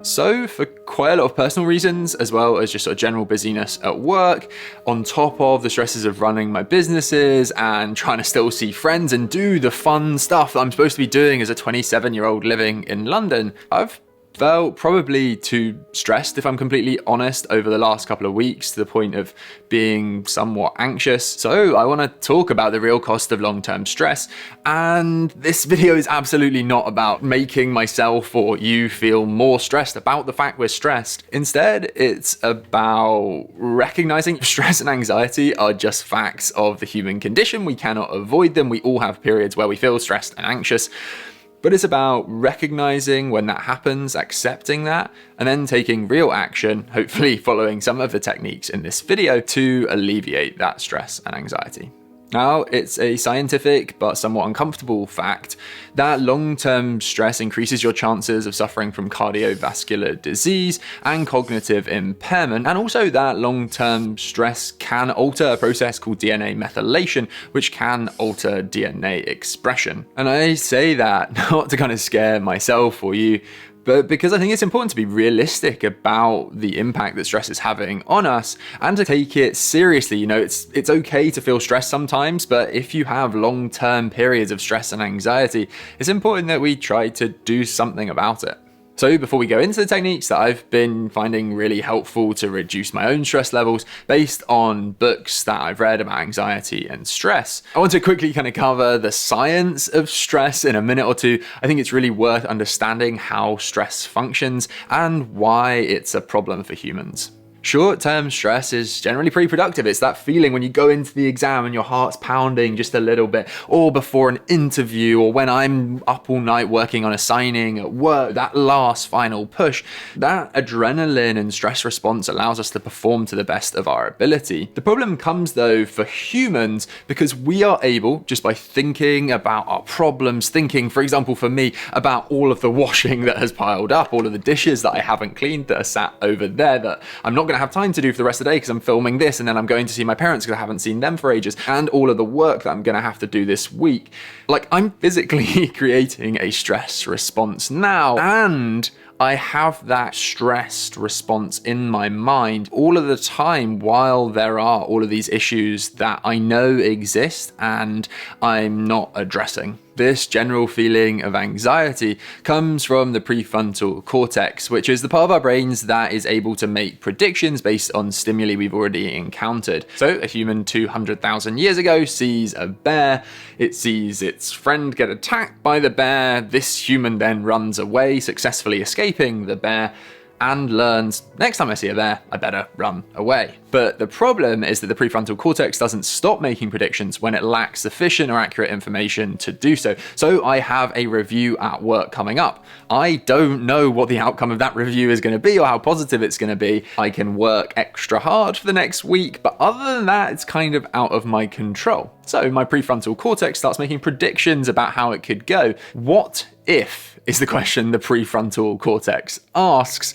So for quite a lot of personal reasons, as well as just sort of general busyness at work, on top of the stresses of running my businesses and trying to still see friends and do the fun stuff that I'm supposed to be doing as a 27-year-old living in London, I've felt probably too stressed, if I'm completely honest, over the last couple of weeks, to the point of being somewhat anxious. So I want to talk about the real cost of long-term stress. And this video is absolutely not about making myself or you feel more stressed about the fact we're stressed. Instead, it's about recognizing stress and anxiety are just facts of the human condition. We cannot avoid them. We all have periods where we feel stressed and anxious. But it's about recognizing when that happens, accepting that, and then taking real action, hopefully following some of the techniques in this video to alleviate that stress and anxiety. Now, it's a scientific but somewhat uncomfortable fact that long-term stress increases your chances of suffering from cardiovascular disease and cognitive impairment, and also that long-term stress can alter a process called DNA methylation, which can alter DNA expression. And I say that not to kind of scare myself or you, but because I think it's important to be realistic about the impact that stress is having on us and to take it seriously. You know, it's okay to feel stressed sometimes, but if you have long-term periods of stress and anxiety, it's important that we try to do something about it. So before we go into the techniques that I've been finding really helpful to reduce my own stress levels based on books that I've read about anxiety and stress, I want to quickly kind of cover the science of stress in a minute or two. I think it's really worth understanding how stress functions and why it's a problem for humans. Short-term stress is generally pretty productive. It's that feeling when you go into the exam and your heart's pounding just a little bit, or before an interview, or when I'm up all night working on a signing at work, that last final push. That adrenaline and stress response allows us to perform to the best of our ability. The problem comes though for humans because we are able, just by thinking about our problems, thinking, for example, for me, about all of the washing that has piled up, all of the dishes that I haven't cleaned that are sat over there that I'm not going to have time to do for the rest of the day because I'm filming this and then I'm going to see my parents because I haven't seen them for ages, and all of the work that I'm going to have to do this week. Like, I'm physically creating a stress response now, and I have that stressed response in my mind all of the time while there are all of these issues that I know exist and I'm not addressing. This general feeling of anxiety comes from the prefrontal cortex, which is the part of our brains that is able to make predictions based on stimuli we've already encountered. So a human 200,000 years ago sees a bear, it sees its friend get attacked by the bear, this human then runs away, successfully escaping the bear, and learns, next time I see a bear, I better run away. But the problem is that the prefrontal cortex doesn't stop making predictions when it lacks sufficient or accurate information to do so. So I have a review at work coming up. I don't know what the outcome of that review is going to be or how positive it's going to be. I can work extra hard for the next week, but other than that, it's kind of out of my control. So my prefrontal cortex starts making predictions about how it could go. What if is the question the prefrontal cortex asks.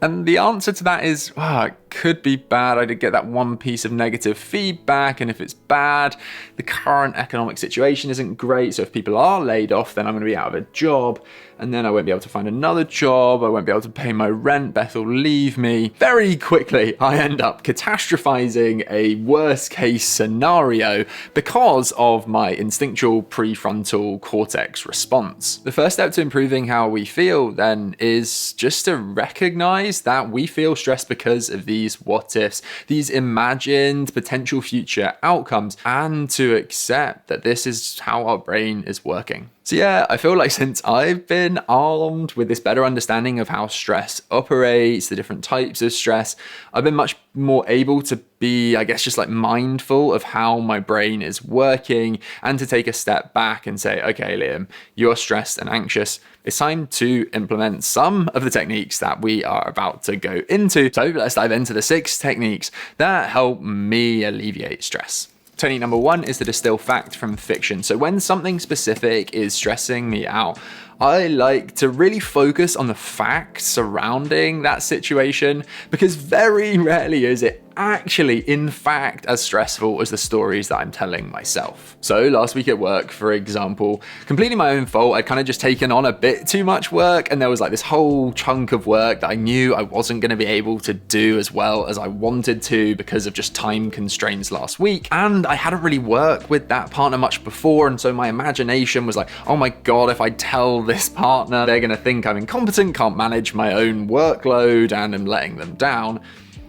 And the answer to that is, it could be bad. I did get that one piece of negative feedback, and if it's bad, the current economic situation isn't great. So if people are laid off, then I'm going to be out of a job, and then I won't be able to find another job. I won't be able to pay my rent. Beth will leave me. Very quickly, I end up catastrophizing a worst case scenario because of my instinctual prefrontal cortex response. The first step to improving how we feel then is just to recognize that we feel stressed because of these what ifs, these imagined potential future outcomes, and to accept that this is how our brain is working. So yeah, I feel like since I've been armed with this better understanding of how stress operates, the different types of stress, I've been much more able to be, I guess, just like mindful of how my brain is working and to take a step back and say, okay, Liam, you're stressed and anxious. It's time to implement some of the techniques that we are about to go into. So let's dive into the 6 techniques that help me alleviate stress. Technique number 1 is the Distill fact from fiction. So when something specific is stressing me out, I like to really focus on the facts surrounding that situation, because very rarely is it actually, in fact, as stressful as the stories that I'm telling myself. So last week at work, for example, completely my own fault, I'd kind of just taken on a bit too much work, and there was like this whole chunk of work that I knew I wasn't going to be able to do as well as I wanted to because of just time constraints last week. And I hadn't really worked with that partner much before, and so my imagination was like, oh my god, if I tell this partner, they're going to think I'm incompetent, can't manage my own workload, and am letting them down.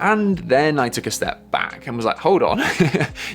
And then I took a step back and was like, hold on,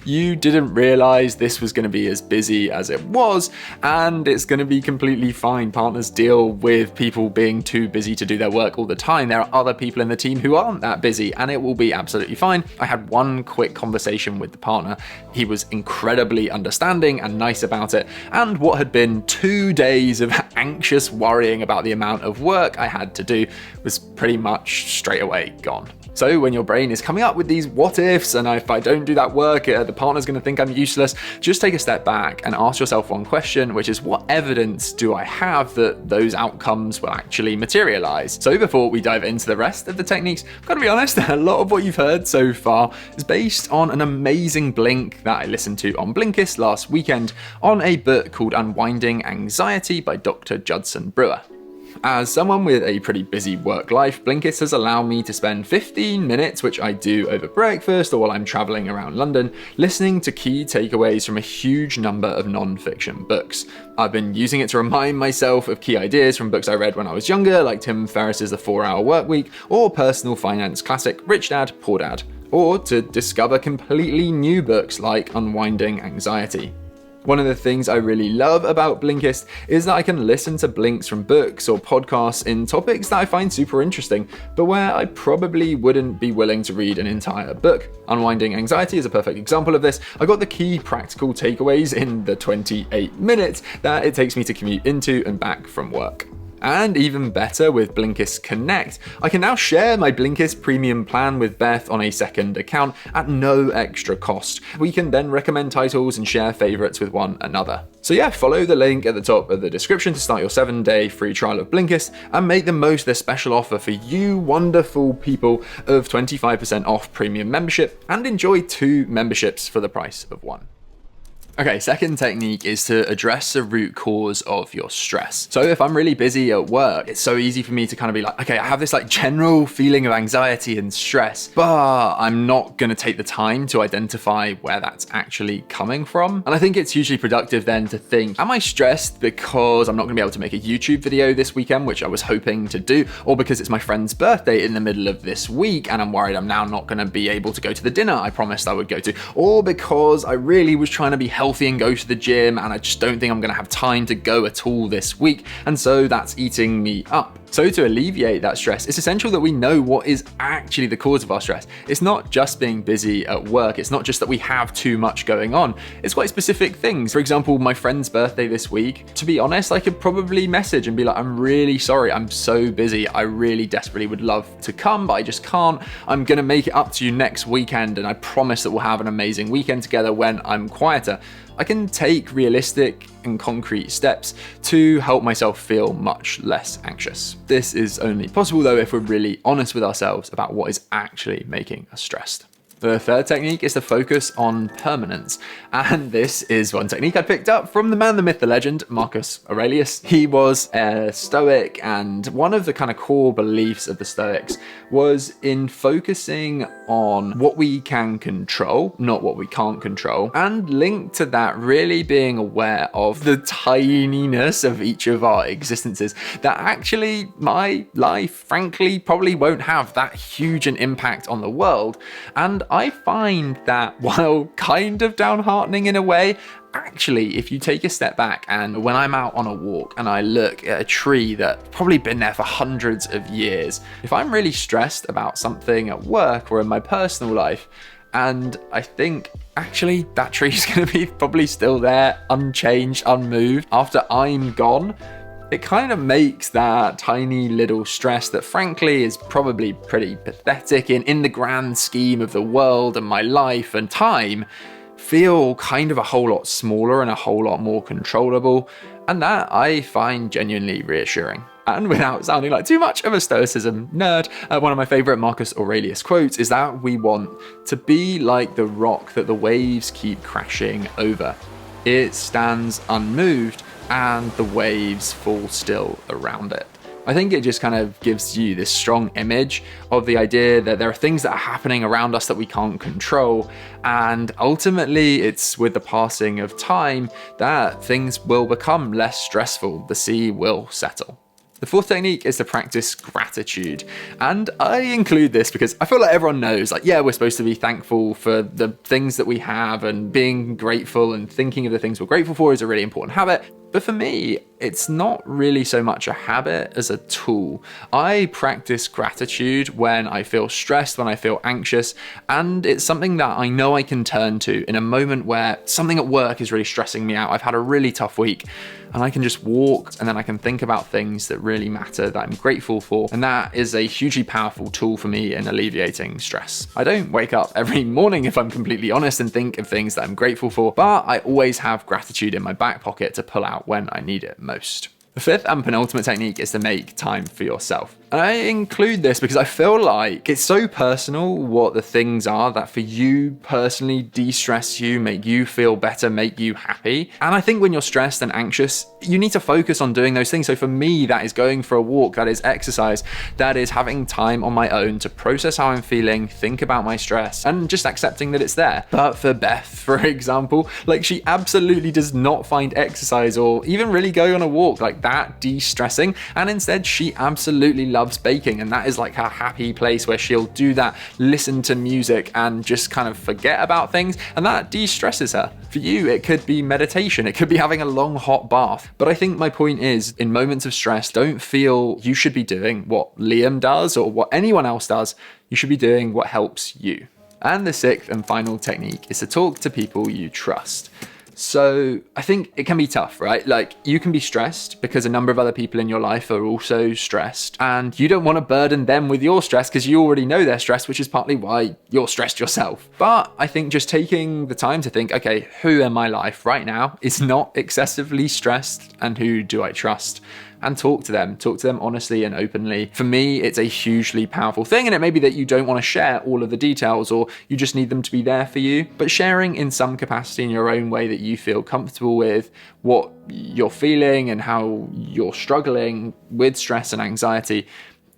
you didn't realize this was going to be as busy as it was, and it's going to be completely fine. Partners deal with people being too busy to do their work all the time. There are other people in the team who aren't that busy, and it will be absolutely fine. I had one quick conversation with the partner. He was incredibly understanding and nice about it, and what had been 2 days of anxious worrying about the amount of work I had to do was pretty much straight away gone. So when your brain is coming up with these what ifs, and if I don't do that work, the partner's going to think I'm useless, just take a step back and ask yourself one question, which is, what evidence do I have that those outcomes will actually materialize? So before we dive into the rest of the techniques, I've got to be honest, a lot of what you've heard so far is based on an amazing blink that I listened to on Blinkist last weekend on a book called Unwinding Anxiety by Dr. Judson Brewer. As someone with a pretty busy work life, Blinkist has allowed me to spend 15 minutes, which I do over breakfast or while I'm traveling around London, listening to key takeaways from a huge number of non-fiction books. I've been using it to remind myself of key ideas from books I read when I was younger, like Tim Ferriss's The 4-Hour Workweek or personal finance classic Rich Dad, Poor Dad, or to discover completely new books like Unwinding Anxiety. One of the things I really love about Blinkist is that I can listen to blinks from books or podcasts in topics that I find super interesting, but where I probably wouldn't be willing to read an entire book. Unwinding Anxiety is a perfect example of this. I got the key practical takeaways in the 28 minutes that it takes me to commute into and back from work. And even better, with Blinkist Connect, I can now share my Blinkist premium plan with Beth on a second account at no extra cost. We can then recommend titles and share favorites with one another. So yeah, follow the link at the top of the description to start your 7-day free trial of Blinkist and make the most of their special offer for you wonderful people of 25% off premium membership, and enjoy 2 memberships for the price of 1. Okay, second technique is to address the root cause of your stress. So if I'm really busy at work, it's so easy for me to kind of be like, okay, I have this like general feeling of anxiety and stress, but I'm not going to take the time to identify where that's actually coming from. And I think it's hugely productive then to think, am I stressed because I'm not going to be able to make a YouTube video this weekend, which I was hoping to do, or because it's my friend's birthday in the middle of this week and I'm worried I'm now not going to be able to go to the dinner I promised I would go to, or because I really was trying to be healthy and go to the gym and I just don't think I'm going to have time to go at all this week, and so that's eating me up. So to alleviate that stress, it's essential that we know what is actually the cause of our stress. It's not just being busy at work. It's not just that we have too much going on. It's quite specific things. For example, my friend's birthday this week, to be honest, I could probably message and be like, I'm really sorry, I'm so busy. I really desperately would love to come, but I just can't. I'm going to make it up to you next weekend, and I promise that we'll have an amazing weekend together when I'm quieter. I can take realistic and concrete steps to help myself feel much less anxious. This is only possible though if we're really honest with ourselves about what is actually making us stressed. The third technique is to focus on permanence. And this is one technique I picked up from the man, the myth, the legend, Marcus Aurelius. He was a Stoic, and one of the kind of core beliefs of the Stoics was in focusing on what we can control, not what we can't control, and linked to that really being aware of the tininess of each of our existences, that actually my life, frankly, probably won't have that huge an impact on the world. And I find that, while kind of downheartening in a way, actually, if you take a step back, and when I'm out on a walk and I look at a tree that's probably been there for hundreds of years, if I'm really stressed about something at work or in my personal life, and I think, actually, that tree's going to be probably still there, unchanged, unmoved, after I'm gone, it kind of makes that tiny little stress that frankly is probably pretty pathetic in the grand scheme of the world and my life and time feel kind of a whole lot smaller and a whole lot more controllable. And that I find genuinely reassuring. And without sounding like too much of a stoicism nerd, one of my favorite Marcus Aurelius quotes is that we want to be like the rock that the waves keep crashing over. It stands unmoved and the waves fall still around it. I think it just kind of gives you this strong image of the idea that there are things that are happening around us that we can't control. And ultimately, it's with the passing of time that things will become less stressful. The sea will settle. The fourth technique is to practice gratitude. And I include this because I feel like everyone knows, like, yeah, we're supposed to be thankful for the things that we have, and being grateful and thinking of the things we're grateful for is a really important habit. But for me, it's not really so much a habit as a tool. I practice gratitude when I feel stressed, when I feel anxious, and it's something that I know I can turn to in a moment where something at work is really stressing me out. I've had a really tough week, and I can just walk and then I can think about things that really matter, that I'm grateful for. And that is a hugely powerful tool for me in alleviating stress. I don't wake up every morning, if I'm completely honest, and think of things that I'm grateful for, but I always have gratitude in my back pocket to pull out when I need it most. The fifth and penultimate technique is to make time for yourself. And I include this because I feel like it's so personal what the things are that for you personally de-stress you, make you feel better, make you happy. And I think when you're stressed and anxious, you need to focus on doing those things. So for me, that is going for a walk, that is exercise, that is having time on my own to process how I'm feeling, think about my stress, and just accepting that it's there. But for Beth, for example, like, she absolutely does not find exercise or even really going on a walk like that de-stressing, and instead she absolutely loves baking, and that is like her happy place where she'll do that, listen to music and just kind of forget about things, and that de-stresses her. For you, it could be meditation, it could be having a long hot bath. But I think my point is, in moments of stress, don't feel you should be doing what Liam does or what anyone else does. You should be doing what helps you. And the sixth and final technique is to talk to people you trust. So I think it can be tough, right? Like, you can be stressed because a number of other people in your life are also stressed, and you don't want to burden them with your stress because you already know they're stressed, which is partly why you're stressed yourself. But I think just taking the time to think, okay, who in my life right now is not excessively stressed, and who do I trust? And talk to them honestly and openly. For me, it's a hugely powerful thing, and it may be that you don't want to share all of the details, or you just need them to be there for you, but sharing in some capacity in your own way that you feel comfortable with what you're feeling and how you're struggling with stress and anxiety,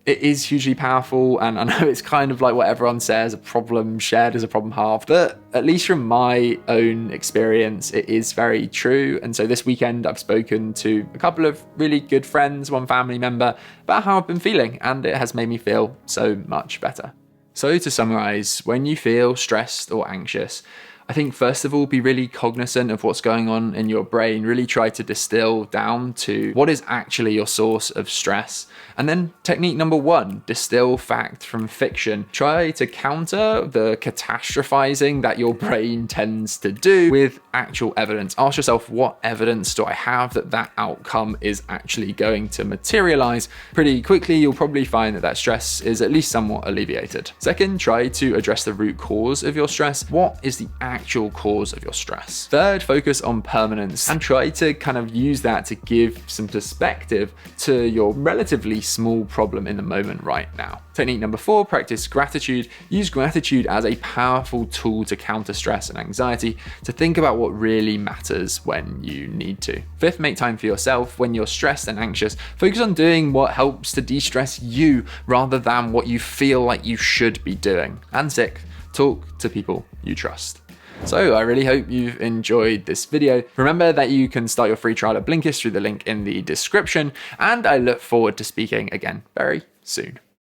it is hugely powerful. And I know it's kind of like what everyone says, a problem shared is a problem halved, but at least from my own experience, it is very true. And so this weekend, I've spoken to a couple of really good friends, one family member, about how I've been feeling, and it has made me feel so much better. So to summarize, when you feel stressed or anxious, I think first of all, be really cognizant of what's going on in your brain. Really try to distill down to what is actually your source of stress. And then technique number one, distill fact from fiction. Try to counter the catastrophizing that your brain tends to do with actual evidence. Ask yourself, what evidence do I have that that outcome is actually going to materialize? Pretty quickly, you'll probably find that that stress is at least somewhat alleviated. Second, try to address the root cause of your stress. What is the actual cause of your stress? Third, focus on permanence and try to kind of use that to give some perspective to your relatively small problem in the moment right now. Technique number four, practice gratitude. Use gratitude as a powerful tool to counter stress and anxiety, to think about what really matters when you need to. Fifth, make time for yourself. When you're stressed and anxious, focus on doing what helps to de-stress you rather than what you feel like you should be doing. And sixth, talk to people you trust. So I really hope you've enjoyed this video. Remember that you can start your free trial at Blinkist through the link in the description, and I look forward to speaking again very soon.